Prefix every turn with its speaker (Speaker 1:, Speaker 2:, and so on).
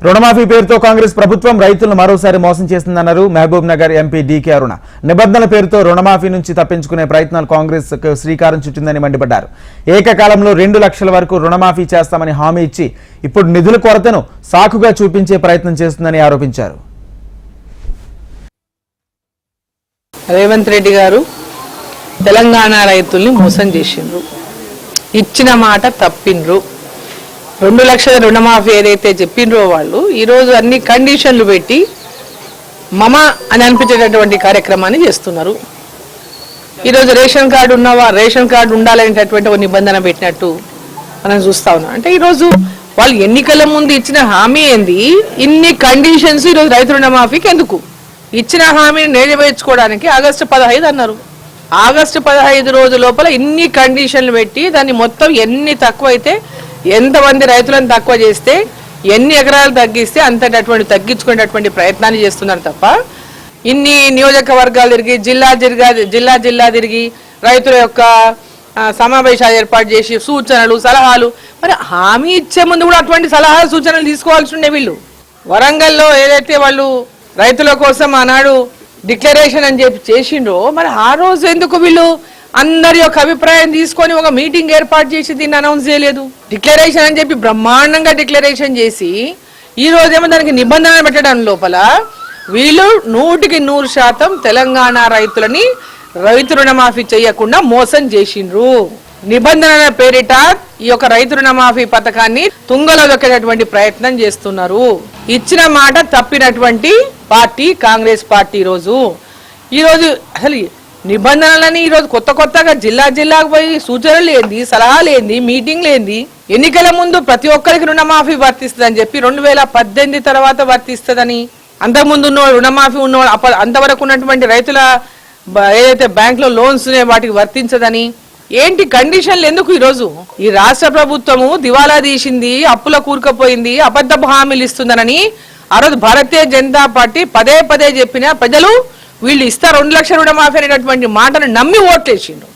Speaker 1: రుణమాఫీ పేరుతో కాంగ్రెస్ ప్రభుత్వం రైతులను మరోసారి మోసం చేస్తుందన్నారు మహబూబ్ నగర్ ఎంపీ డీకే అరుణ. నిబంధనల పేరుతో రుణమాఫీ నుంచి తప్పించుకునే ప్రయత్నాలు కాంగ్రెస్ శ్రీకారం చుట్టిందని మండిపడ్డారు. ఏకకాలంలో 2 లక్షల వరకు రుణమాఫీ చేస్తామని హామీ ఇచ్చి ఇప్పుడు నిధుల కొరతను సాకుగా చూపించే ప్రయత్నం చేస్తుందని ఆరోపించారు.
Speaker 2: రేవంత్ రెడ్డి గారు తెలంగాణ రైతుల్ని మోసం చేసిండ్రు, ఇచ్చిన మాట తప్పిండ్రు. 2 లక్షల రుణమాఫీ ఏదైతే చెప్పిండ్రో వాళ్ళు ఈరోజు అన్ని కండిషన్లు పెట్టి మమ అని అనిపించేటటువంటి కార్యక్రమాన్ని చేస్తున్నారు. ఈరోజు రేషన్ కార్డు ఉన్నవా, రేషన్ కార్డు ఉండాలనేటటువంటి ఒక నిబంధన పెట్టినట్టు మనం చూస్తా ఉన్నాం. అంటే ఈరోజు వాళ్ళు ఎన్నికల ముందు ఇచ్చిన హామీ ఏంది, ఇన్ని కండిషన్స్ ఈరోజు రైతు రుణమాఫీకి ఎందుకు? ఇచ్చిన హామీని నెరవేర్చుకోవడానికి ఆగస్టు 15 అన్నారు. ఆగస్టు 15 రోజు లోపల ఇన్ని కండిషన్లు పెట్టి దాన్ని మొత్తం ఎన్ని తక్కువైతే, ఎంతమంది రైతులను తక్కువ చేస్తే, ఎన్ని ఎకరాలు తగ్గిస్తే అంతటటువంటి తగ్గించుకునేటటువంటి ప్రయత్నాన్ని చేస్తున్నారు తప్ప ఇన్ని నియోజకవర్గాలు తిరిగి జిల్లా తిరిగి రైతుల యొక్క సమావేశాలు ఏర్పాటు చేసి సూచనలు సలహాలు, మరి హామీ ఇచ్చే ముందు కూడా అటువంటి సలహాలు సూచనలు తీసుకోవాల్సి ఉండే. వీళ్ళు వరంగల్లో ఏదైతే వాళ్ళు రైతుల కోసం ఆనాడు డిక్లరేషన్ అని చెప్పి చేసిండ్రో, మరి ఆ రోజు ఎందుకు వీళ్ళు అందరి యొక్క అభిప్రాయం తీసుకొని ఒక మీటింగ్ ఏర్పాటు చేసి దీన్ని అనౌన్స్ చేయలేదు? డిక్లరేషన్ అని చెప్పి బ్రహ్మాండంగా డిక్లరేషన్ చేసి ఈ రోజేమో దానికి నిబంధనలు పెట్టడం లోపల వీళ్ళు 100% తెలంగాణ రైతులని రైతు రుణమాఫీ చేయకుండా మోసం చేసిండ్రు. నిబంధనల పేరిట ఈ యొక్క రైతు రుణమాఫీ పథకాన్ని తుంగలో దొక్కేటటువంటి ప్రయత్నం చేస్తున్నారు. ఇచ్చిన మాట తప్పినటువంటి పార్టీ కాంగ్రెస్ పార్టీ. ఈరోజు అసలు నిబంధనలని ఈరోజు కొత్తగా జిల్లాకు పోయి సూచనలు ఏంది, సలహాలు ఏంది, మీటింగ్లు ఏంది? ఎన్నికల ముందు ప్రతి ఒక్కరికి రుణమాఫీ వర్తిస్తుందని చెప్పి 2018 తర్వాత వర్తిస్తుందని, అంతకుముందు ఉన్న రుణమాఫీ ఉన్న అంతవరకు ఉన్నటువంటి రైతుల ఏదైతే బ్యాంక్ లో లోన్స్ వాటికి వర్తించదని, ఏంటి కండిషన్లు ఎందుకు? ఈరోజు ఈ రాష్ట్ర ప్రభుత్వము దివాలా తీసింది, అప్పుల కూరుకుపోయింది, అబద్ధపు హామీలు ఇస్తుందనని ఆ రోజు భారతీయ జనతా పార్టీ పదే చెప్పిన ప్రజలు వీళ్ళు ఇస్తారు 2 లక్షల రుణమాఫీ అనేటటువంటి మాటను నమ్మి ఓట్లేసిండ్రు.